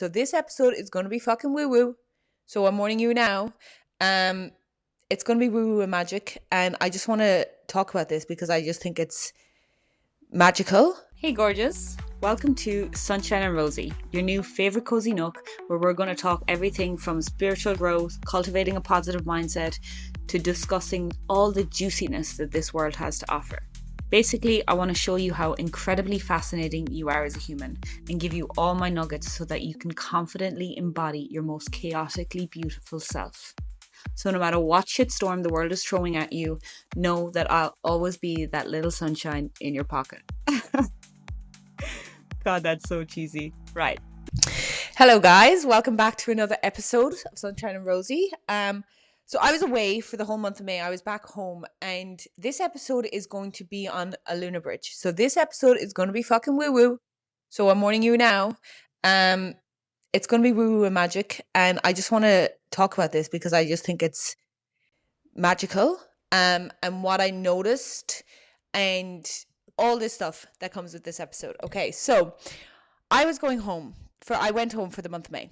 So this episode is going to be fucking woo woo. So I'm warning you now. Um, it's going to be woo woo and magic, and I just want to talk about this because I just think it's magical. Hey, gorgeous. Welcome to Sunshine and Rosie, your new favorite cozy nook where we're going to talk everything from spiritual growth, cultivating a positive mindset, to discussing all the juiciness that this world has to offer. Basically, I want to show you how incredibly fascinating you are as a human and give you all my nuggets so that you can confidently embody your most chaotically beautiful self. So no matter what shitstorm the world is throwing at you, know that I'll always be that little sunshine in your pocket. God, that's so cheesy. Right. Hello, guys. Welcome back to another episode of Sunshine and Rosie. So I was away for the whole month of May. I was back home, and this episode is going to be on a lunar bridge. So this episode is going to be fucking woo woo. So I'm warning you now. It's going to be woo woo and magic, and I just want to talk about this because I just think it's magical. And what I noticed, and all this stuff that comes with this episode. Okay, so I went home for the month of May.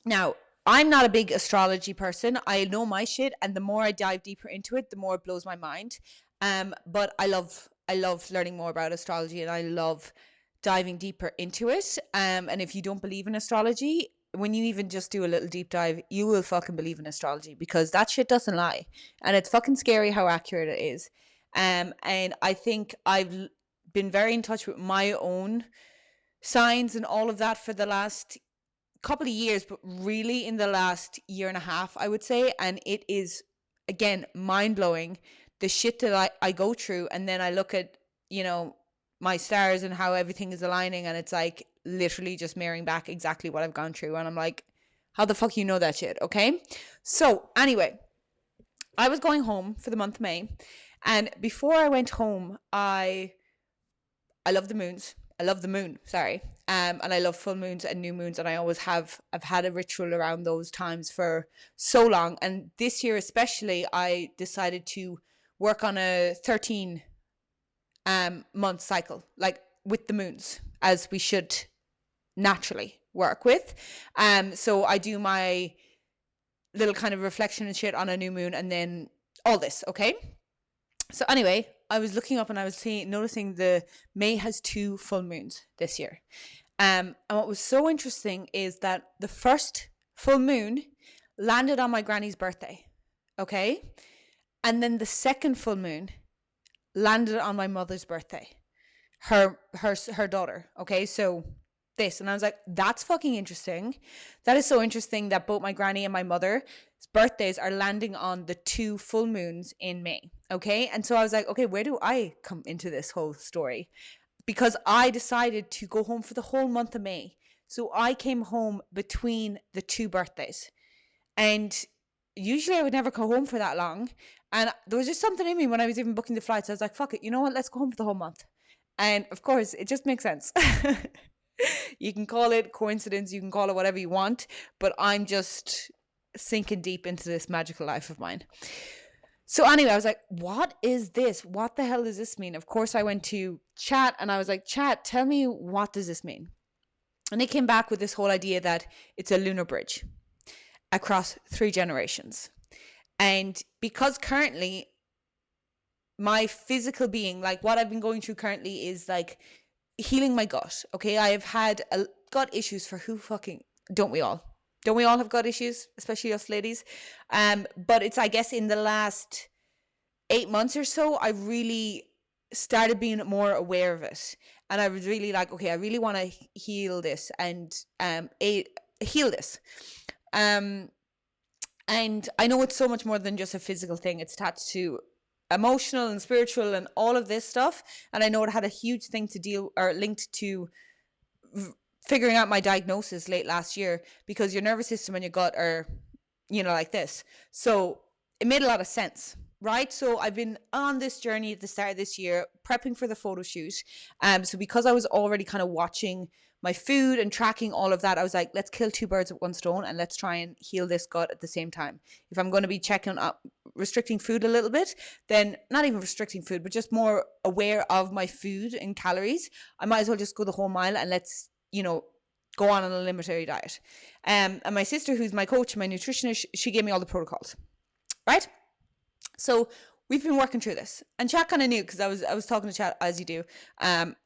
Now, I'm not a big astrology person. I know my shit, and the more I dive deeper into it, the more it blows my mind. But I love learning more about astrology, and I love diving deeper into it. And if you don't believe in astrology, when you even just do a little deep dive, you will fucking believe in astrology because that shit doesn't lie, and it's fucking scary how accurate it is. And I think I've been very in touch with my own signs and all of that for the last couple of years, but really in the last year and a half, I would say. And it is, again, mind blowing the shit that I go through. And then I look at, my stars and how everything is aligning. And it's like literally just mirroring back exactly what I've gone through. And I'm like, how the fuck you know that shit? Okay. So anyway, I was going home for the month of May. And before I went home, I love the moons. I love the moon, sorry. And I love full moons and new moons, and I've had a ritual around those times for so long. And this year especially, I decided to work on a 13 month cycle, like with the moons, as we should naturally work with. So I do my little kind of reflection and shit on a new moon, and then all this, okay? So anyway, I was looking up and I was noticing the May has 2 full moons this year. And what was so interesting is that the first full moon landed on my granny's birthday, okay? And then the second full moon landed on my mother's birthday, her daughter, okay? So this, and I was like, that's fucking interesting. That is so interesting that both my granny and my mother's birthdays are landing on the 2 full moons in May, okay? And so I was like, okay, where do I come into this whole story? Because I decided to go home for the whole month of May. So I came home between the 2 birthdays. And usually I would never go home for that long. And there was just something in me when I was even booking the flights. I was like, fuck it, you know what? Let's go home for the whole month. And of course, it just makes sense. You can call it coincidence, you can call it whatever you want, but I'm just sinking deep into this magical life of mine. So anyway, I was like, what is this? What the hell does this mean? Of course, I went to chat and I was like, chat, tell me, what does this mean? And they came back with this whole idea that it's a lunar bridge across 3 generations. And because currently my physical being, like what I've been going through currently is like healing my gut. Okay, I have had gut issues for who fucking, don't we all? Don't we all have gut issues, especially us ladies? But it's, I guess, in the last 8 months or so, I really started being more aware of it. And I was really like, okay, I really want to heal this and heal this. And I know it's so much more than just a physical thing. It's attached to emotional and spiritual and all of this stuff. And I know it had a huge thing to deal, or linked to figuring out my diagnosis late last year, because your nervous system and your gut are, like this. So it made a lot of sense, right? So I've been on this journey at the start of this year, prepping for the photo shoot. So because I was already kind of watching my food and tracking all of that, I was like, let's kill 2 birds with 1 stone and let's try and heal this gut at the same time. If I'm going to be checking up, restricting food a little bit, then not even restricting food, but just more aware of my food and calories, I might as well just go the whole mile and let's, go go on an eliminatory diet. And my sister, who's my coach, my nutritionist, she gave me all the protocols, right? So we've been working through this, and Chat kind of knew because I was talking to Chat, as you do,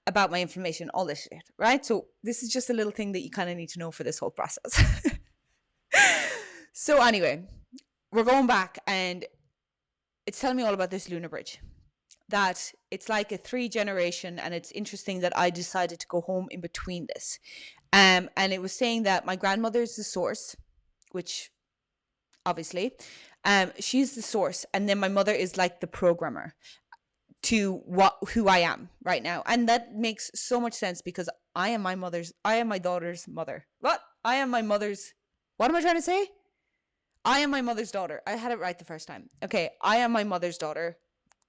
about my inflammation, all this shit, right? So this is just a little thing that you kind of need to know for this whole process. So anyway, we're going back, and it's telling me all about this lunar bridge, that it's like a 3 generation, and it's interesting that I decided to go home in between this. And it was saying that my grandmother is the source, which obviously, she's the source, and then my mother is like the programmer to who I am right now. And that makes so much sense because I am my daughter's mother. What am I trying to say? I am my mother's daughter. I had it right the first time. Okay, I am my mother's daughter.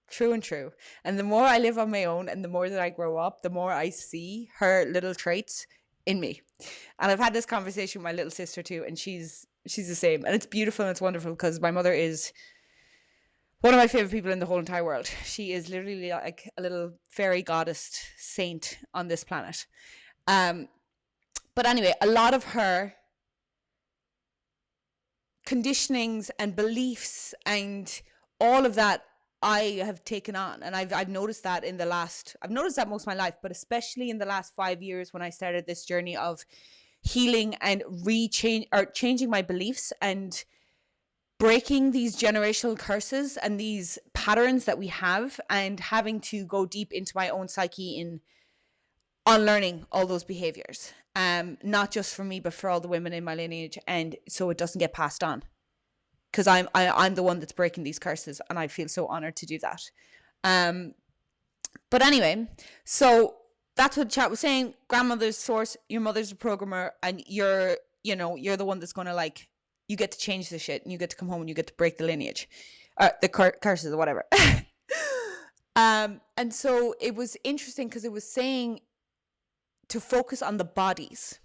True and true. And the more I live on my own and the more that I grow up, the more I see her little traits in me. And I've had this conversation with my little sister too, and she's the same. And it's beautiful and it's wonderful because my mother is one of my favorite people in the whole entire world. She is literally like a little fairy goddess saint on this planet. But anyway, a lot of her conditionings and beliefs and all of that I have taken on, and I've noticed that I've noticed that most of my life, but especially in the last 5 years when I started this journey of healing and changing my beliefs and breaking these generational curses and these patterns that we have, and having to go deep into my own psyche in unlearning all those behaviors, not just for me but for all the women in my lineage, and so it doesn't get passed on, because I'm the one that's breaking these curses, and I feel so honored to do that. But anyway, so that's what Chat was saying. Grandmother's source, your mother's a programmer, and you're the one that's going to, like, you get to change the shit, and you get to come home and you get to break the lineage, the curses or whatever. And so it was interesting because it was saying to focus on the bodies.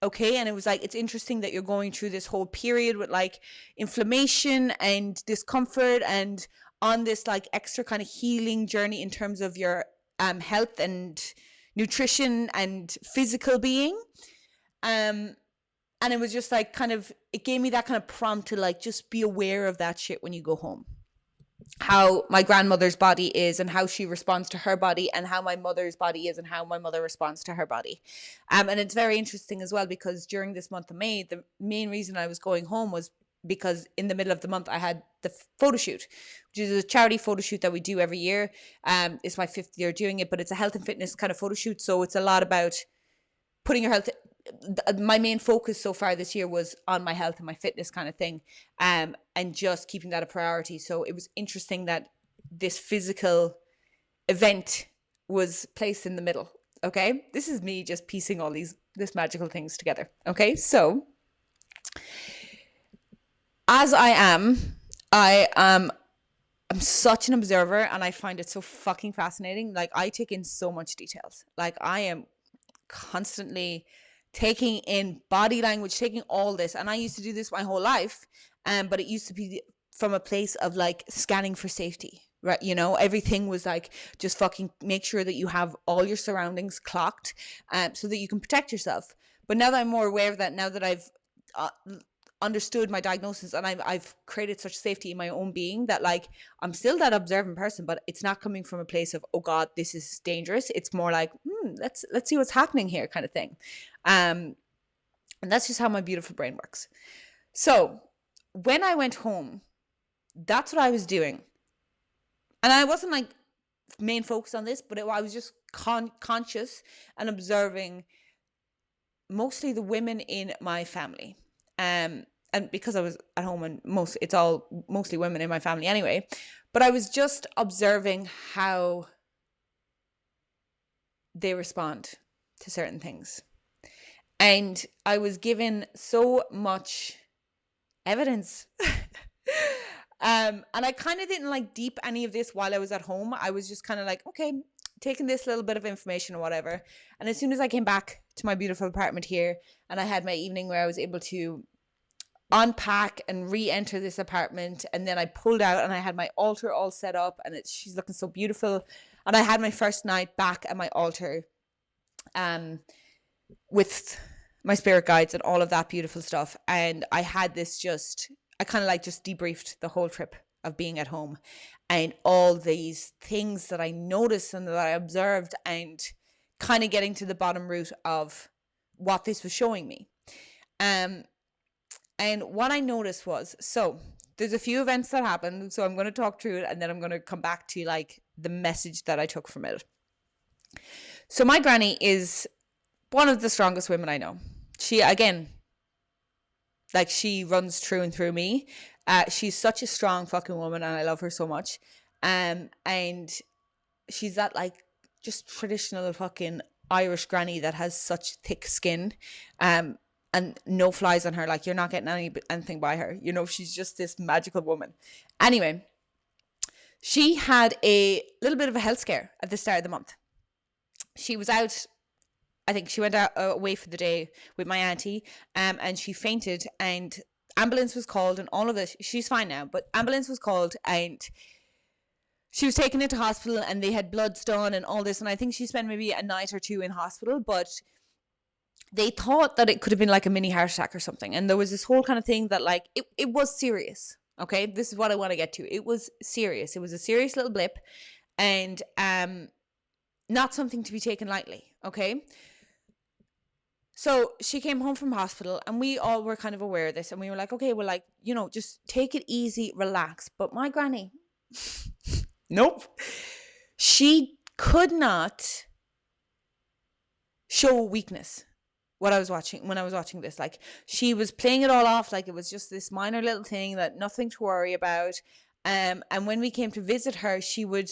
Okay. And it was like, it's interesting that you're going through this whole period with like inflammation and discomfort, and on this like extra kind of healing journey in terms of your health and nutrition and physical being. And it was just like it gave me that kind of prompt to like just be aware of that shit when you go home. How my grandmother's body is and how she responds to her body, and how my mother's body is and how my mother responds to her body. And it's very interesting as well because during this month of May, the main reason I was going home was because in the middle of the month I had the photo shoot, which is a charity photo shoot that we do every year. It's my 5th year doing it, but it's a health and fitness kind of photo shoot. So it's a lot about putting your health. My main focus so far this year was on my health and my fitness kind of thing, and just keeping that a priority. So it was interesting that this physical event was placed in the middle. Okay, this is me just piecing all this magical things together. Okay, so as I'm such an observer, and I find it so fucking fascinating. Like, I take in so much details. Like, I am constantly taking in body language, taking all this. And I used to do this my whole life, but it used to be from a place of like scanning for safety, right? Everything was like, just fucking make sure that you have all your surroundings clocked, so that you can protect yourself. But now that I'm more aware of that, now that I've understood my diagnosis, and I've created such safety in my own being, that like I'm still that observant person, but it's not coming from a place of, oh God, this is dangerous. It's more like, let's see what's happening here kind of thing. And that's just how my beautiful brain works. So when I went home, that's what I was doing. And I wasn't like main focus on this, but I was just conscious and observing mostly the women in my family. And because I was at home, and it's all mostly women in my family anyway, but I was just observing how they respond to certain things. And I was given so much evidence. And I kind of didn't like deep any of this while I was at home. I was just kind of like, okay, taking this little bit of information or whatever. And as soon as I came back to my beautiful apartment here, and I had my evening where I was able to unpack and re-enter this apartment, and then I pulled out and I had my altar all set up, and she's looking so beautiful. And I had my first night back at my altar with my spirit guides and all of that beautiful stuff. And I had this I kind of like just debriefed the whole trip of being at home and all these things that I noticed and that I observed, and kind of getting to the bottom root of what this was showing me. And what I noticed was, so there's a few events that happened. So I'm going to talk through it, and then I'm going to come back to like the message that I took from it. So my granny is one of the strongest women I know. She, again, like, she runs through and through me. She's such a strong fucking woman, and I love her so much. And she's that like just traditional fucking Irish granny that has such thick skin. And no flies on her. Like, you're not getting anything by her. You know, she's just this magical woman. Anyway, she had a little bit of a health scare at the start of the month. She was out, I think she went out away for the day with my auntie, and she fainted, and ambulance was called and all of it. She's fine now, but ambulance was called, and she was taken into hospital, and they had bloods done and all this. And I think she spent maybe a night or two in hospital, but they thought that it could have been like a mini heart attack or something. And there was this whole kind of thing that like, it was serious. Okay. This is what I want to get to. It was serious. It was a serious little blip, and not something to be taken lightly. Okay. So she came home from hospital, and we all were kind of aware of this, and we were like, okay, well, like, you know, just take it easy, relax. But my granny, nope. She could not show weakness. When I was watching this, like, she was playing it all off like it was just this minor little thing, that nothing to worry about. And when we came to visit her, she would,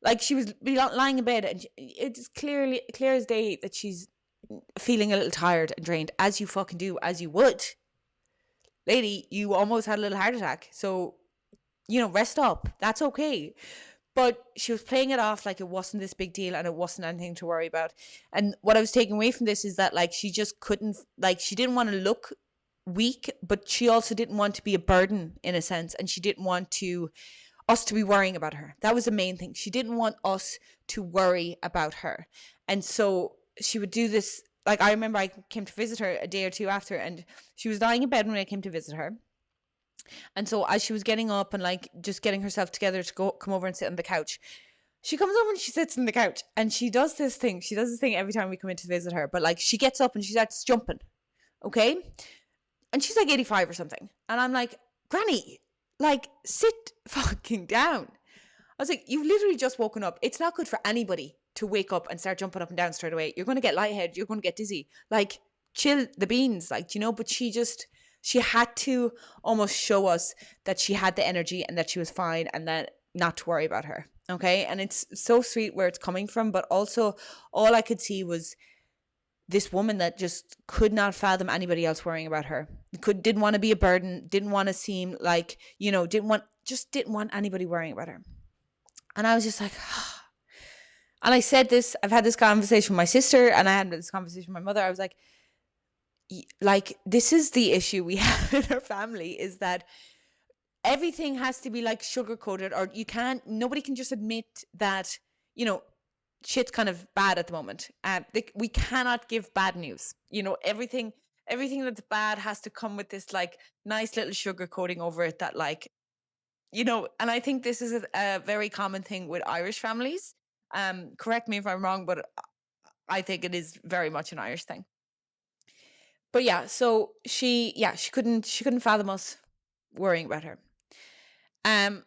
like, she was lying in bed, and it's clear as day that she's feeling a little tired and drained, as you fucking do, as you would. Lady, you almost had a little heart attack, so, you know, rest up. That's okay. But she was playing it off like it wasn't this big deal, and it wasn't anything to worry about. And what I was taking away from this is that, like, she just couldn't, like, she didn't want to look weak, but she also didn't want to be a burden in a sense. And she didn't want us to be worrying about her. That was the main thing. She didn't want us to worry about her. And so she would do this. Like, I remember I came to visit her a day or two after, and she was lying in bed when I came to visit her. And so as she was getting up and like just getting herself together to come over and sit on the couch, she comes over and she sits on the couch, and she does this thing. She does this thing every time we come in to visit her. But like, she gets up and she starts jumping. Okay. And she's like 85 or something. And I'm like, Granny, like, sit fucking down. I was like, you've literally just woken up. It's not good for anybody to wake up and start jumping up and down straight away. You're going to get lightheaded. You're going to get dizzy. Like, chill the beans. Like, you know, but she had to almost show us that she had the energy and that she was fine, and that not to worry about her. Okay. And it's so sweet where it's coming from, but also all I could see was this woman that just could not fathom anybody else worrying about her. Didn't want to be a burden, didn't want to seem like, you know, didn't want anybody worrying about her. And I was just like, and I said this, I've had this conversation with my sister, and I had this conversation with my mother. I was like, this is the issue we have in our family, is that everything has to be like sugar coated, or nobody can just admit that, you know, shit's kind of bad at the moment. We cannot give bad news. You know, everything that's bad has to come with this like nice little sugar coating over it, that, like, you know. And I think this is a very common thing with Irish families. Correct me if I'm wrong, but I think it is very much an Irish thing. But yeah, so she couldn't fathom us worrying about her. And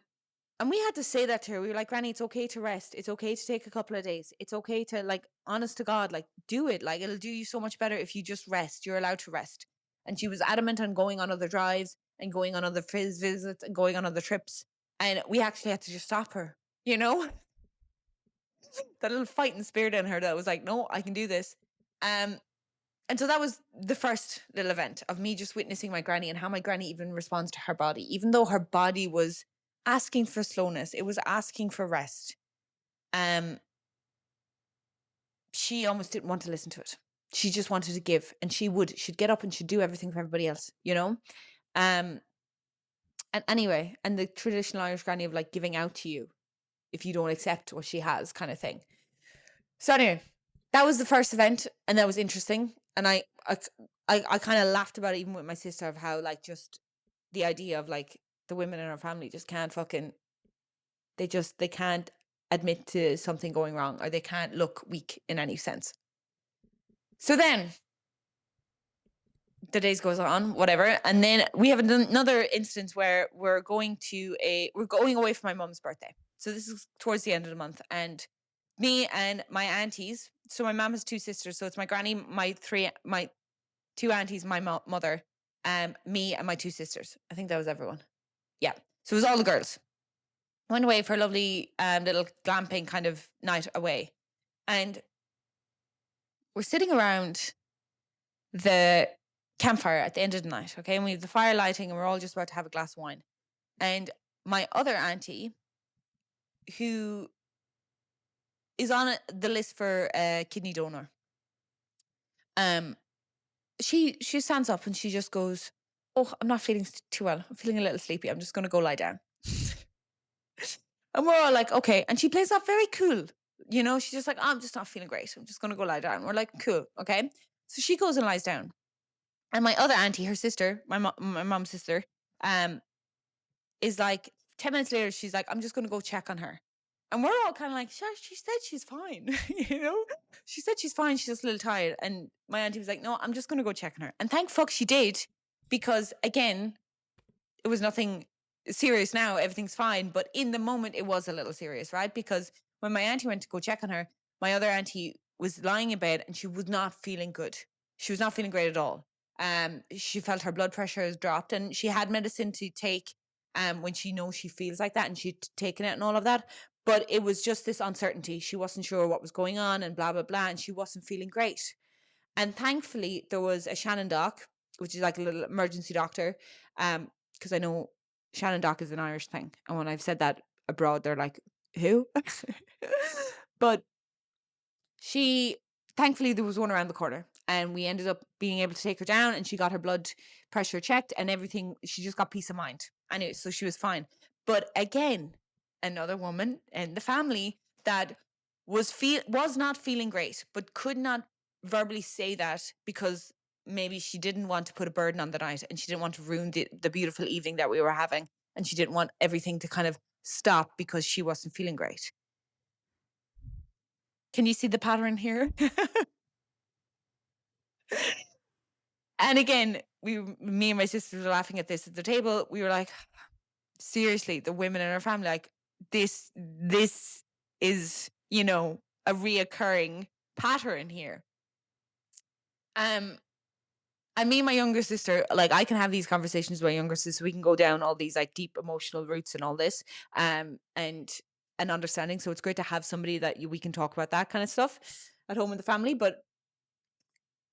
we had to say that to her. We were like, Granny, it's okay to rest. It's okay to take a couple of days. It's okay to, like, honest to God, like, do it. Like, it'll do you so much better if you just rest. You're allowed to rest. And she was adamant on going on other drives and going on other fizz visits and going on other trips. And we actually had to just stop her, you know? That little fighting spirit in her that was like, no, I can do this. And so that was the first little event of me just witnessing my granny, and how my granny even responds to her body. Even though her body was asking for slowness, it was asking for rest. She almost didn't want to listen to it. She just wanted to give, and she'd get up and she'd do everything for everybody else, you know? And anyway, and the traditional Irish granny of like giving out to you if you don't accept what she has, kind of thing. So anyway, that was the first event, and that was interesting. And I I kind of laughed about it even with my sister, of how like just the idea of like the women in our family just can't fucking, they can't admit to something going wrong, or they can't look weak in any sense. So then the days goes on, whatever, and then we have another instance where we're going away for my mum's birthday. So this is towards the end of the month, and me and my aunties. So my mum has two sisters, so it's my granny, my two aunties, my mother, me and my two sisters. I think that was everyone. Yeah, so it was all the girls. Went away for a lovely little glamping kind of night away, and we're sitting around the campfire at the end of the night, okay? And we have the fire lighting, and we're all just about to have a glass of wine. And my other auntie, who is on the list for a kidney donor, she stands up and she just goes, "Oh, I'm not feeling too well. I'm feeling a little sleepy. I'm just going to go lie down." And we're all like, "Okay." And she plays that very cool. She's just like, "Oh, I'm just not feeling great. I'm just going to go lie down." We're like, "Cool, okay." So she goes and lies down. And my other auntie, her sister, my mom's sister, is like 10 minutes later, she's like, "I'm just going to go check on her." And we're all kind of like, she said she's fine. She said she's fine. She's just a little tired. And my auntie was like, "No, I'm just going to go check on her." And thank fuck she did, because again, it was nothing serious now. Everything's fine. But in the moment, it was a little serious, right? Because when my auntie went to go check on her, my other auntie was lying in bed and she was not feeling good. She was not feeling great at all. She felt her blood pressure has dropped, and she had medicine to take when she knows she feels like that, and she'd taken it and all of that. But it was just this uncertainty. She wasn't sure what was going on and blah, blah, blah. And she wasn't feeling great. And thankfully, there was a Shannon doc, which is like a little emergency doctor. Because I know Shannon doc is an Irish thing. And when I've said that abroad, they're like, "Who?" But thankfully, there was one around the corner, and we ended up being able to take her down, and she got her blood pressure checked and everything. She just got peace of mind. Anyway, so she was fine. But again, another woman in the family that was not feeling great, but could not verbally say that, because maybe she didn't want to put a burden on the night, and she didn't want to ruin the beautiful evening that we were having, and she didn't want everything to kind of stop because she wasn't feeling great. Can you see the pattern here? And again, me and my sisters were laughing at this at the table. We were like, seriously, the women in our family, like this is, a reoccurring pattern here. And me and my younger sister, like, I can have these conversations with my younger sister. We can go down all these like deep emotional roots and all this, and understanding. So it's great to have somebody that we can talk about that kind of stuff at home in the family. But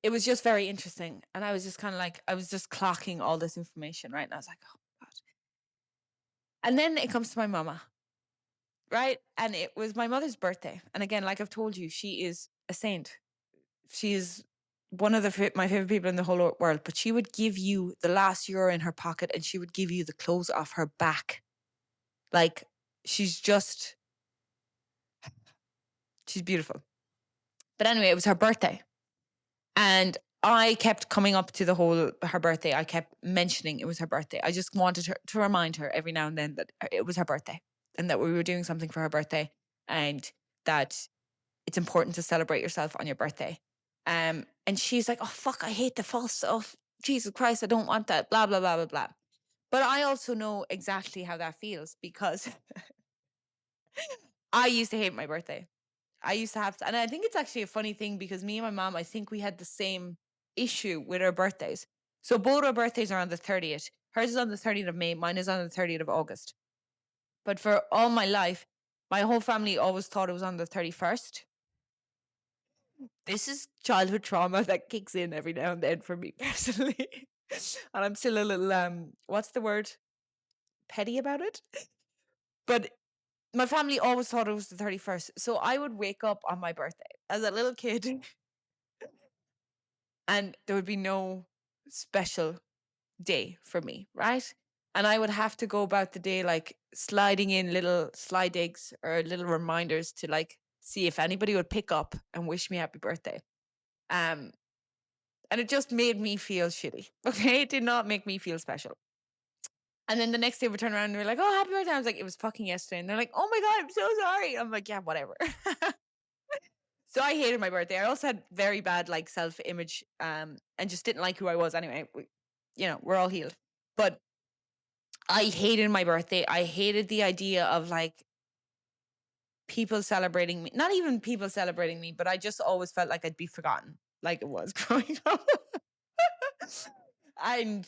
it was just very interesting. And I was just kind of like, I was just clocking all this information, right? And I was like, oh God. And then it comes to my mama, right? And it was my mother's birthday. And again, like I've told you, she is a saint. She is one of my favorite people in the whole world. But she would give you the last euro in her pocket, and she would give you the clothes off her back. Like, she's beautiful. But anyway, it was her birthday. And I kept coming up to her birthday. I kept mentioning it was her birthday. I just wanted her to remind her every now and then that it was her birthday, and that we were doing something for her birthday, and that it's important to celebrate yourself on your birthday. And she's like, "Oh fuck, I hate the false stuff. Jesus Christ, I don't want that. Blah blah blah blah blah." But I also know exactly how that feels, because I used to hate my birthday. I used to have to, and I think it's actually a funny thing, because me and my mom, I think we had the same issue with our birthdays. So both our birthdays are on the 30th. Hers is on the 30th of May, mine is on the 30th of August. But for all my life, my whole family always thought it was on the 31st. This is childhood trauma that kicks in every now and then for me personally. And I'm still a little, what's the word? Petty about it. But my family always thought it was the 31st. So I would wake up on my birthday as a little kid, and there would be no special day for me, right? And I would have to go about the day like sliding in little slide digs or little reminders to like see if anybody would pick up and wish me happy birthday. Um, And it just made me feel shitty. Okay. It did not make me feel special. And then the next day we turn around and we're like, oh, happy birthday. I was like, it was fucking yesterday. And they're like, oh my God, I'm so sorry. I'm like, yeah, whatever. So I hated my birthday. I also had very bad like self-image and just didn't like who I was anyway. We're all healed. But I hated my birthday. I hated the idea of like people celebrating me. Not even people celebrating me, but I just always felt like I'd be forgotten, like it was growing up. And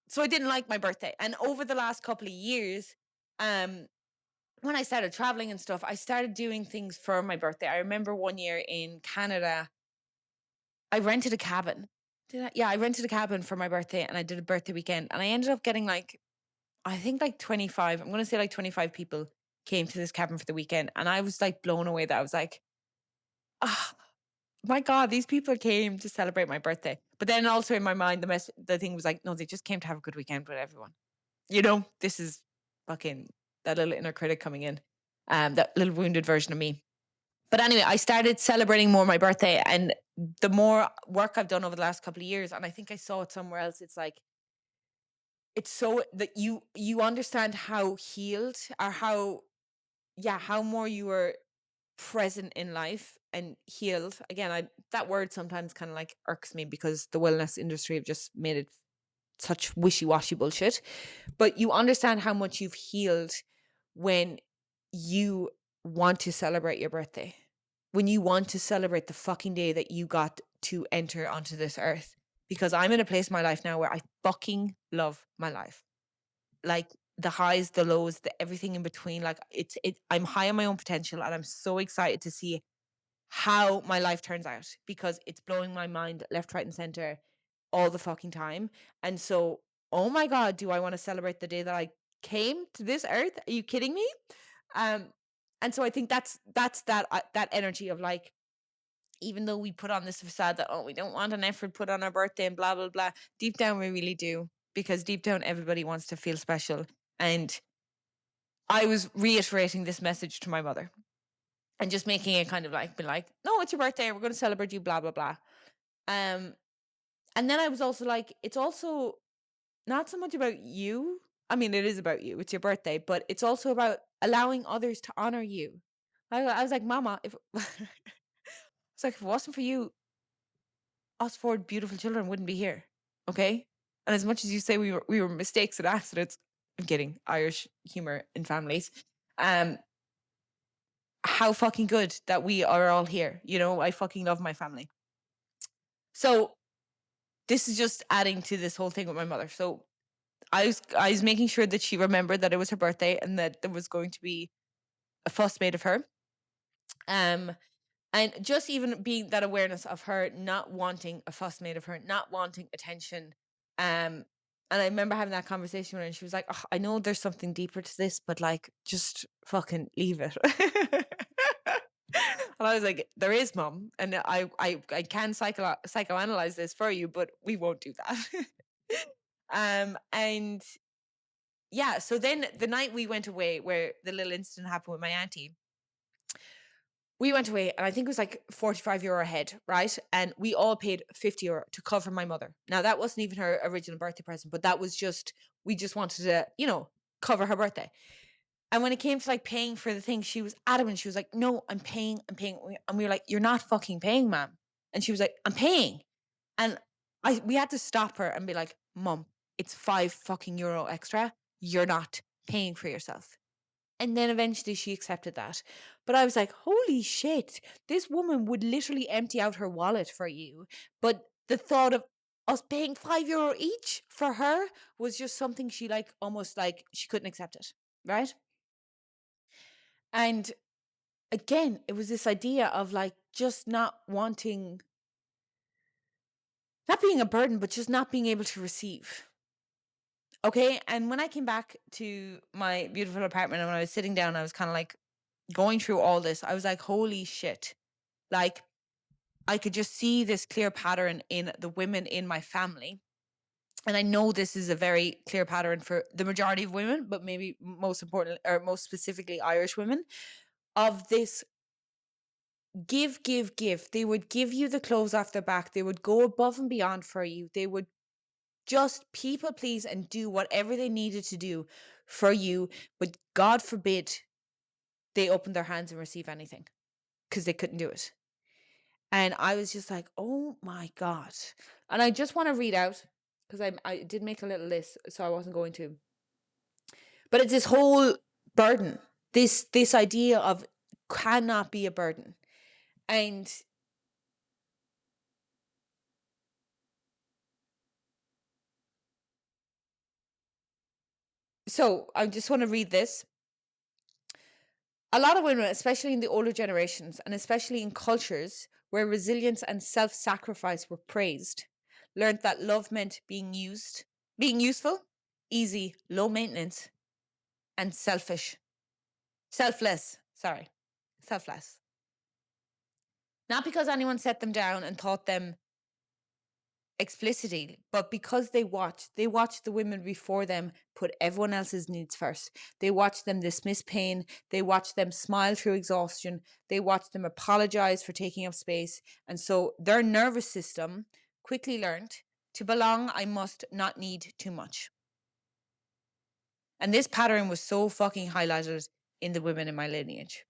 so I didn't like my birthday. And over the last couple of years, when I started traveling and stuff, I started doing things for my birthday. I remember one year in Canada, I rented a cabin. Did I? Yeah, I rented a cabin for my birthday and I did a birthday weekend. And I ended up getting like, I think like 25, I'm going to say like 25 people came to this cabin for the weekend. And I was like blown away that I was like, oh my God, these people came to celebrate my birthday. But then also in my mind, the thing was like, no, they just came to have a good weekend with everyone. This is fucking that little inner critic coming in, that little wounded version of me. But anyway, I started celebrating more my birthday, and the more work I've done over the last couple of years, and I think I saw it somewhere else. It's like it's so that you understand how healed or how more you are present in life and healed. Again, that word sometimes kind of like irks me because the wellness industry have just made it such wishy-washy bullshit. But you understand how much you've healed when you want to celebrate your birthday. When you want to celebrate the fucking day that you got to enter onto this earth. Because I'm in a place in my life now where I fucking love my life. Like the highs, the lows, the everything in between. Like I'm high on my own potential and I'm so excited to see how my life turns out because it's blowing my mind left, right, and center all the fucking time. And so, oh my God, do I want to celebrate the day that I came to this earth? Are you kidding me? And so I think that's that energy of like, even though we put on this facade that, oh, we don't want an effort put on our birthday and blah, blah, blah, deep down we really do, because deep down everybody wants to feel special. And I was reiterating this message to my mother and just making it kind of like, be like, no, it's your birthday. We're going to celebrate you, blah, blah, blah. And then I was also like, it's also not so much about you. I mean, it is about you. It's your birthday, but it's also about allowing others to honor you. I was like, Mama, it's like, if it wasn't for you, us four beautiful children wouldn't be here. Okay. And as much as you say we were mistakes and accidents, I'm kidding, Irish humor in families. How fucking good that we are all here. I fucking love my family. So this is just adding to this whole thing with my mother. So I was making sure that she remembered that it was her birthday and that there was going to be a fuss made of her. And just even being that awareness of her not wanting a fuss made of her, not wanting attention. And I remember having that conversation with her and she was like, oh, I know there's something deeper to this, but like, just fucking leave it. And I was like, there is, Mum. And I can psychoanalyze this for you, but we won't do that. And yeah, so then the night we went away where the little incident happened with my auntie, we went away and I think it was like €45 a head, right? And we all paid €50 to cover my mother. Now that wasn't even her original birthday present, but that was just, we just wanted to, cover her birthday. And when it came to like paying for the thing, she was adamant. She was like, no, I'm paying. And we were like, you're not fucking paying, ma'am. And she was like, I'm paying. And we had to stop her and be like, Mum, it's €5 extra. You're not paying for yourself. And then eventually she accepted that. But I was like, holy shit, this woman would literally empty out her wallet for you. But the thought of us paying €5 each for her was just something she like, almost like she couldn't accept it. Right. And again, it was this idea of like just not wanting, not being a burden, but just not being able to receive. Okay. And when I came back to my beautiful apartment and when I was sitting down, I was kind of like going through all this. I was like, holy shit. Like, I could just see this clear pattern in the women in my family. And I know this is a very clear pattern for the majority of women, but maybe most important or most specifically Irish women, of this give, give, give. They would give you the clothes off their back. They would go above and beyond for you. They would just people please and do whatever they needed to do for you. But God forbid they open their hands and receive anything, because they couldn't do it. And I was just like, oh my God. And I just want to read out, because I did make a little list, so I wasn't going to. But it's this whole burden, this idea of cannot be a burden. And so I just want to read this. A lot of women, especially in the older generations, and especially in cultures where resilience and self-sacrifice were praised, learned that love meant being useful, easy, low maintenance, and selfless. Sorry, selfless. Not because anyone set them down and taught them explicitly, but because they watched the women before them put everyone else's needs first. They watched them dismiss pain. They watched them smile through exhaustion. They watched them apologize for taking up space. And so their nervous system quickly learned, to belong, I must not need too much. And this pattern was so fucking highlighted in the women in my lineage.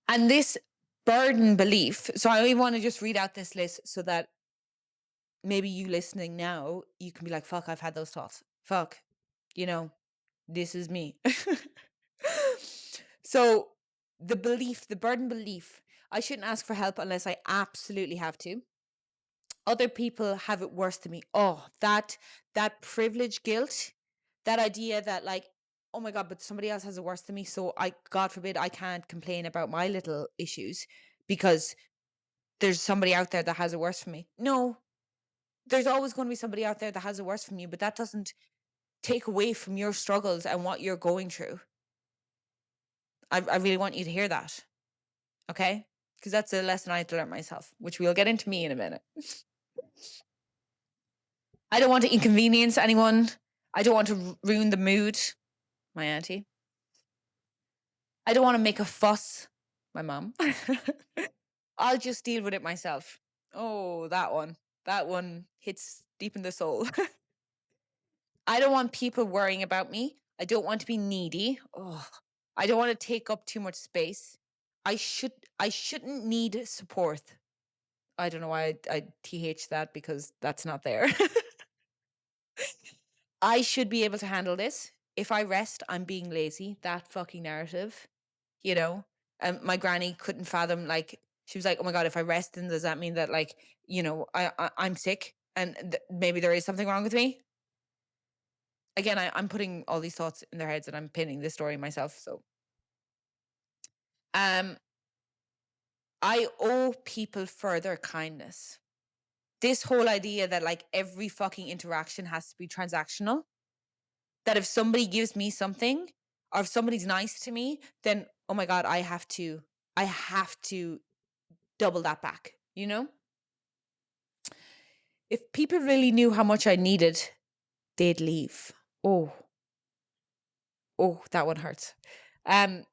And this burden belief, so I want to just read out this list so that maybe you listening now, you can be like, fuck, I've had those thoughts. Fuck, this is me. So the burden belief, I shouldn't ask for help unless I absolutely have to. Other people have it worse than me. Oh, that privilege guilt, that idea that like, oh my God, but somebody else has it worse than me. So God forbid, I can't complain about my little issues because there's somebody out there that has it worse for me. No, there's always going to be somebody out there that has it worse from you, but that doesn't take away from your struggles and what you're going through. I really want you to hear that. Okay? Because that's a lesson I had to learn myself, which we'll get into me in a minute. I don't want to inconvenience anyone. I don't want to ruin the mood. My auntie. I don't want to make a fuss. My mom. I'll just deal with it myself. Oh, that one. That one hits deep in the soul. I don't want people worrying about me. I don't want to be needy. Oh, I don't want to take up too much space. I shouldn't need support. I don't know why I th that, because that's not there. I should be able to handle this. If I rest, I'm being lazy. That fucking narrative, you know. My granny couldn't fathom, like, she was like, "Oh my God, if I rest, then does that mean that, like, I'm sick and maybe there is something wrong with me?" Again, I'm putting all these thoughts in their heads and I'm pinning this story myself. So, um, I owe people further kindness. This whole idea that like every fucking interaction has to be transactional. That if somebody gives me something or if somebody's nice to me, then oh my God, I have to double that back, you know? If people really knew how much I needed, they'd leave. Oh, oh, that one hurts. Um,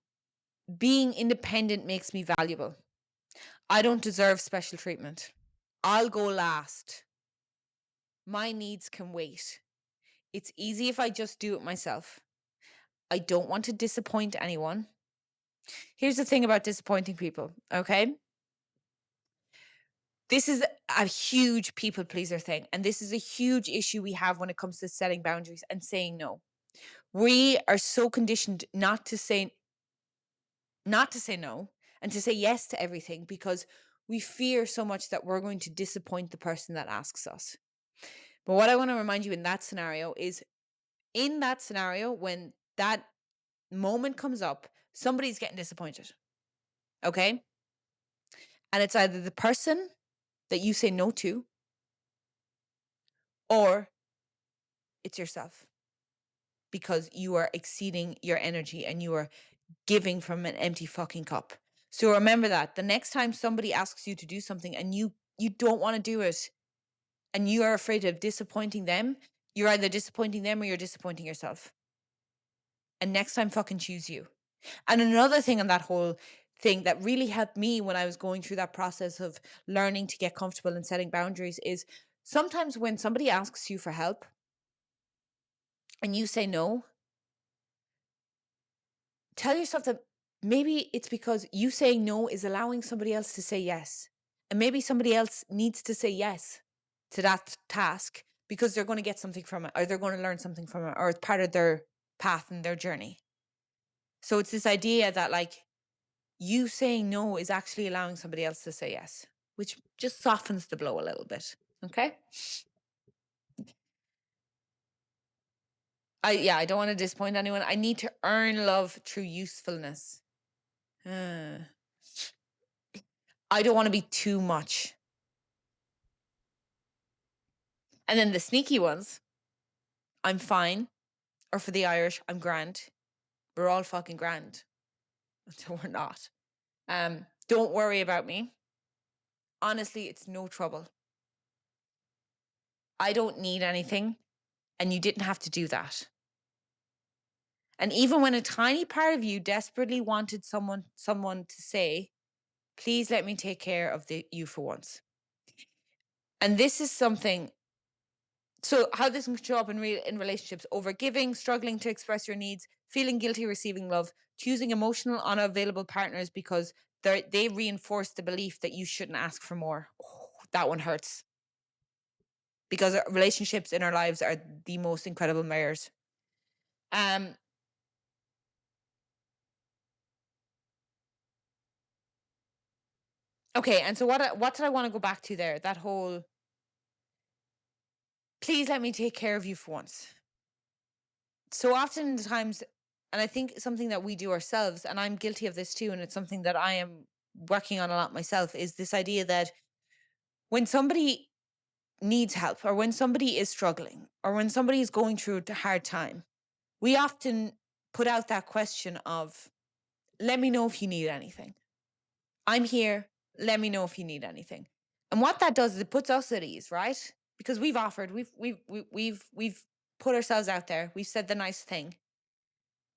being independent makes me valuable. I don't deserve special treatment. I'll go last. My needs can wait. It's easy if I just do it myself. I don't want to disappoint anyone. Here's the thing about disappointing people, okay? This is a huge people pleaser thing. And this is a huge issue we have when it comes to setting boundaries and saying no. We are so conditioned not to say no and to say yes to everything because we fear so much that we're going to disappoint the person that asks us. But what I want to remind you in that scenario is, in that scenario, when that moment comes up, somebody's getting disappointed. Okay? And it's either the person that you say no to, or it's yourself, because you are exceeding your energy and you are giving from an empty fucking cup. So remember that the next time somebody asks you to do something and you don't want to do it and you are afraid of disappointing them, you're either disappointing them or you're disappointing yourself. And next time, fucking choose you. And another thing on that whole thing that really helped me when I was going through that process of learning to get comfortable and setting boundaries is sometimes when somebody asks you for help and you say no, tell yourself that maybe it's because you saying no is allowing somebody else to say yes. And maybe somebody else needs to say yes to that task because they're going to get something from it, or they're going to learn something from it, or it's part of their path and their journey. So it's this idea that like you saying no is actually allowing somebody else to say yes, which just softens the blow a little bit. Okay. I don't want to disappoint anyone. I need to earn love through usefulness. I don't want to be too much. And then the sneaky ones, I'm fine. Or for the Irish, I'm grand. We're all fucking grand. So we're not. Don't worry about me. Honestly, it's no trouble. I don't need anything, and you didn't have to do that. And even when a tiny part of you desperately wanted someone to say, please let me take care of you for once. And this is something. So how this can show up in relationships: overgiving, struggling to express your needs, feeling guilty receiving love, choosing emotional unavailable partners because they reinforce the belief that you shouldn't ask for more. Oh, that one hurts. Because relationships in our lives are the most incredible mirrors. Okay, and so what did I want to go back to there? That whole, please let me take care of you for once. So often times, and I think something that we do ourselves, and I'm guilty of this too, and it's something that I am working on a lot myself, is this idea that when somebody needs help, or when somebody is struggling, or when somebody is going through a hard time, we often put out that question of, let me know if you need anything. I'm here. Let me know if you need anything. And what that does is it puts us at ease, right? Because we've offered, we've put ourselves out there. We've said the nice thing.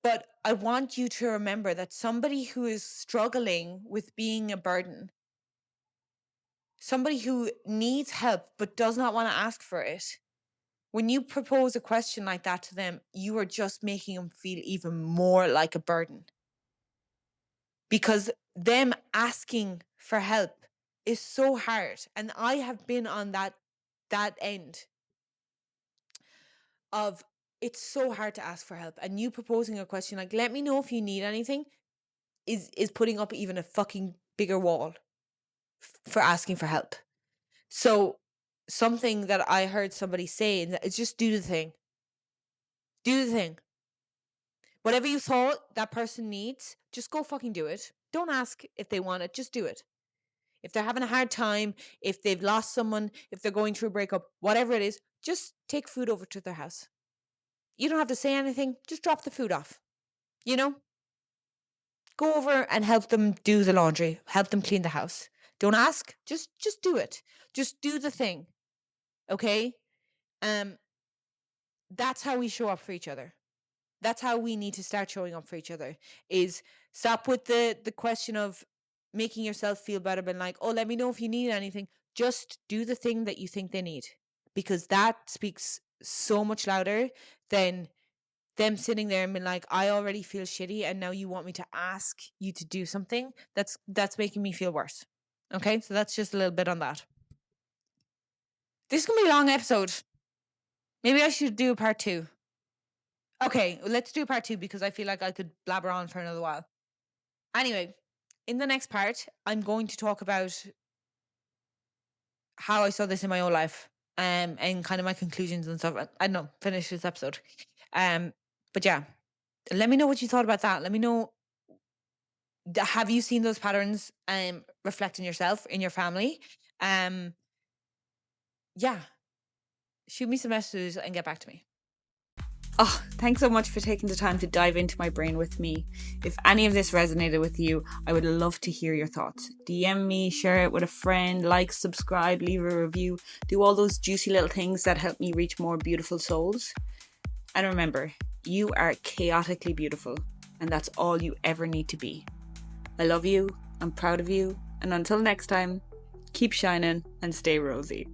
But I want you to remember that somebody who is struggling with being a burden, somebody who needs help but does not want to ask for it, when you propose a question like that to them, you are just making them feel even more like a burden. Because them asking for help is so hard. And I have been on that end of, it's so hard to ask for help. And you proposing a question like, let me know if you need anything, is putting up even a fucking bigger wall for asking for help. So something that I heard somebody say is just do the thing. Do the thing. Whatever you thought that person needs, just go fucking do it. Don't ask if they want it, just do it. If they're having a hard time, if they've lost someone, if they're going through a breakup, whatever it is, just take food over to their house. You don't have to say anything, just drop the food off. You know? Go over and help them do the laundry, help them clean the house. Don't ask, just do it. Just do the thing. Okay? That's how we show up for each other. That's how we need to start showing up for each other, is stop with the question of making yourself feel better, but like, oh, let me know if you need anything. Just do the thing that you think they need, because that speaks so much louder than them sitting there and being like, I already feel shitty and now you want me to ask you to do something. That's making me feel worse. Okay, so that's just a little bit on that. This is gonna be a long episode. Maybe I should do a part 2. Okay, let's do part 2 because I feel like I could blabber on for another while. Anyway, in the next part, I'm going to talk about how I saw this in my own life, and kind of my conclusions and stuff. I don't know, finish this episode. But yeah, let me know what you thought about that. Let me know, have you seen those patterns reflect in yourself, in your family? Yeah, shoot me some messages and get back to me. Oh, thanks so much for taking the time to dive into my brain with me. If any of this resonated with you, I would love to hear your thoughts. DM me, share it with a friend, like, subscribe, leave a review, do all those juicy little things that help me reach more beautiful souls. And remember, you are chaotically beautiful, and that's all you ever need to be. I love you. I'm proud of you. And until next time, keep shining and stay rosy.